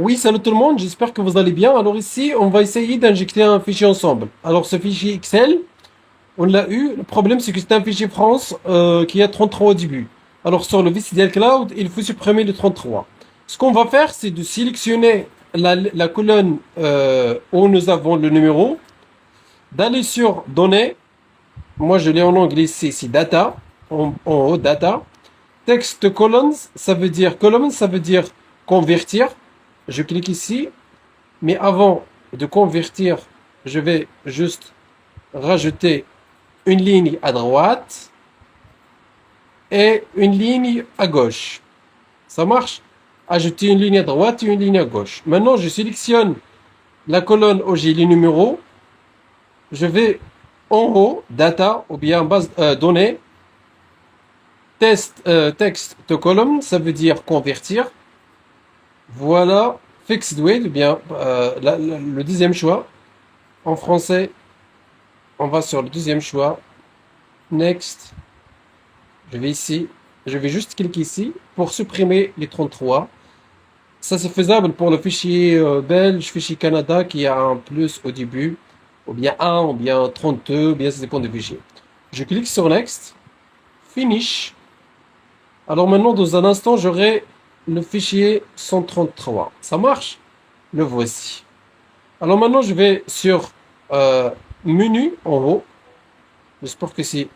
Oui, salut tout le monde, j'espère que vous allez bien. Alors ici, on va essayer d'injecter un fichier ensemble. Alors ce fichier Excel, on l'a eu. Le problème, c'est que c'est un fichier France qui a 33 au début. Alors sur le VCDL Cloud, il faut supprimer le 33. Ce qu'on va faire, c'est de sélectionner la colonne où nous avons le numéro, d'aller sur Données. Moi, je l'ai en anglais ici, c'est Data, en haut, Data. Text columns, ça veut dire convertir. Je clique ici, mais avant de convertir, je vais juste rajouter une ligne à droite et une ligne à gauche. Ça marche? Ajouter une ligne à droite et une ligne à gauche. Maintenant, je sélectionne la colonne où j'ai les numéros. Je vais en haut, data ou bien base données, text to column, ça veut dire convertir. Voilà, fixed weight, ou bien le deuxième choix. En français, on va sur le deuxième choix. Next. Je vais ici. Je vais juste cliquer ici pour supprimer les 33. Ça, c'est faisable pour le fichier belge, fichier Canada qui a un plus au début, ou bien 1, ou bien 32, ou bien ça dépend du fichier. Je clique sur Next. Finish. Alors maintenant, dans un instant, j'aurai le fichier 133. Ça marche? Le voici. Alors maintenant, je vais sur menu en haut. J'espère que c'est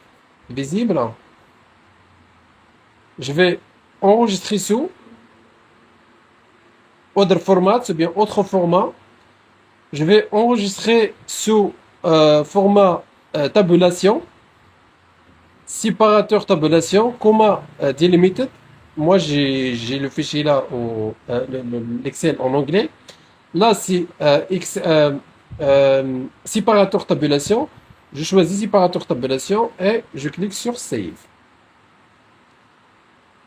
visible. Je vais enregistrer sous Other Format, ou bien autre format. Je vais enregistrer sous format tabulation, séparateur tabulation, comma delimited. Moi, j'ai le fichier là, l'Excel en anglais. Là, c'est séparateur tabulation. Je choisis séparateur tabulation et je clique sur Save.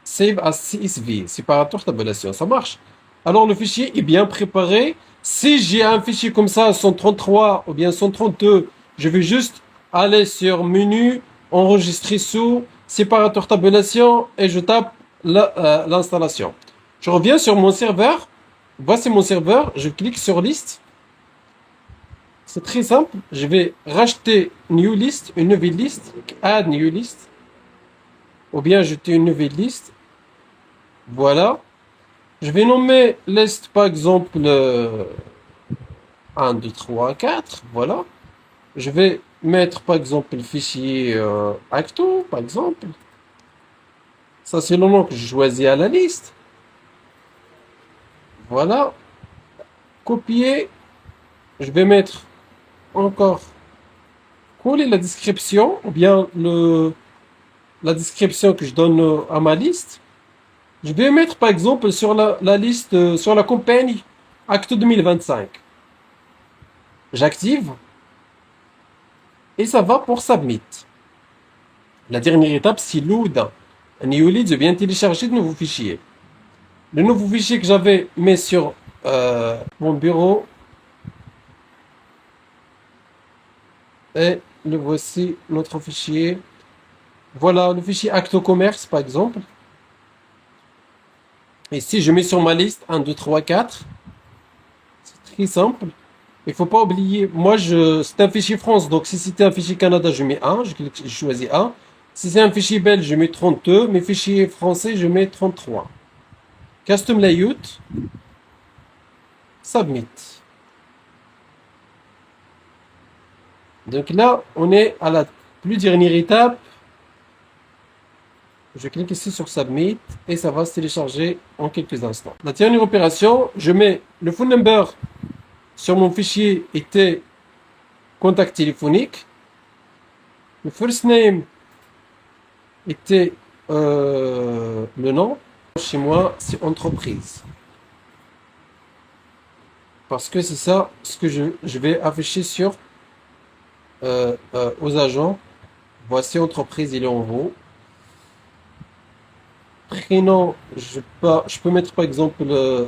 Save as CSV, séparateur tabulation. Ça marche. Alors, le fichier est bien préparé. Si j'ai un fichier comme ça, 133 ou bien 132, je vais juste aller sur menu, enregistrer sous, séparateur tabulation et je tape l'installation. Je reviens sur mon serveur. Voici mon serveur. Je clique sur liste. C'est très simple. Je vais racheter new list, une nouvelle liste, add new list, ou bien ajouter une nouvelle liste. Voilà. Je vais nommer list par exemple 1, 2, 3, 4. Voilà. Je vais mettre par exemple le fichier Acto, par exemple. Ça, c'est le nom que je choisis à la liste. Voilà. Copier. Je vais mettre encore coller la description ou bien la description que je donne à ma liste. Je vais mettre par exemple sur la liste, sur la compagnie Acte 2025. J'active et ça va pour Submit. La dernière étape, c'est Load. Un new lead de bien télécharger de nouveaux fichiers. Le nouveau fichier que j'avais mis sur mon bureau. Et le voici, notre fichier. Voilà le fichier Acto Commerce, par exemple. Et si je mets sur ma liste 1, 2, 3, 4, c'est très simple. Il ne faut pas oublier, moi, c'est un fichier France. Donc, si c'était un fichier Canada, je mets 1, je choisis 1. Si c'est un fichier belge, je mets 32. Mes fichiers français, je mets 33. Custom Layout. Submit. Donc là, on est à la plus dernière étape. Je clique ici sur Submit et ça va se télécharger en quelques instants. La dernière opération, je mets le phone number sur mon fichier était contact téléphonique. Le first name était le nom. Chez moi, c'est entreprise. Parce que c'est ça ce que je vais afficher sur aux agents. Voici entreprise, il est en haut. Prénom, je peux mettre par exemple le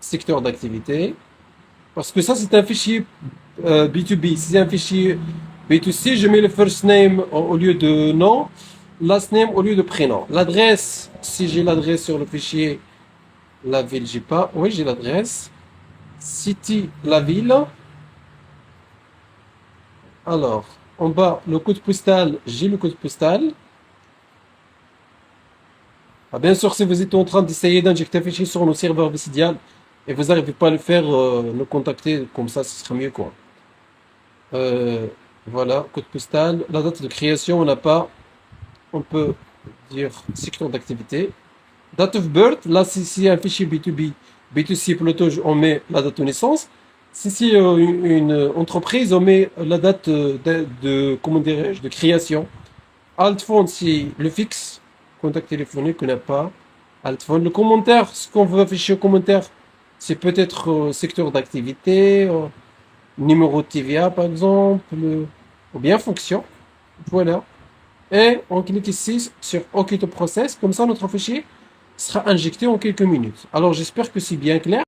secteur d'activité. Parce que ça, c'est un fichier B2B. Si c'est un fichier B2C, je mets le first name au lieu de nom, last name au lieu de prénom. L'adresse, si j'ai l'adresse sur le fichier, la ville, j'ai pas. Oui, j'ai l'adresse. city, la ville. Alors, en bas, le code postal, j'ai le code postal. Ah, bien sûr, si vous êtes en train d'essayer d'injecter un fichier sur nos serveurs Vicidial et vous n'arrivez pas à le faire, nous contacter, comme ça, ce sera mieux, quoi. Euh, voilà, code postal. La date de création, on n'a pas. On peut dire secteur d'activité. Date of birth, là, si c'est un fichier B2B, B2C plutôt, on met la date de naissance. Si c'est une entreprise, on met la date comment dirais-je, de création. Altphone, c'est le fixe. Contact téléphonique, on n'a pas. Altphone. Le commentaire, ce qu'on veut afficher au commentaire, c'est peut-être secteur d'activité, numéro de TVA par exemple, ou bien fonction. Voilà. Et on clique ici sur OK to process. Comme ça, notre fichier sera injecté en quelques minutes. Alors, j'espère que c'est bien clair.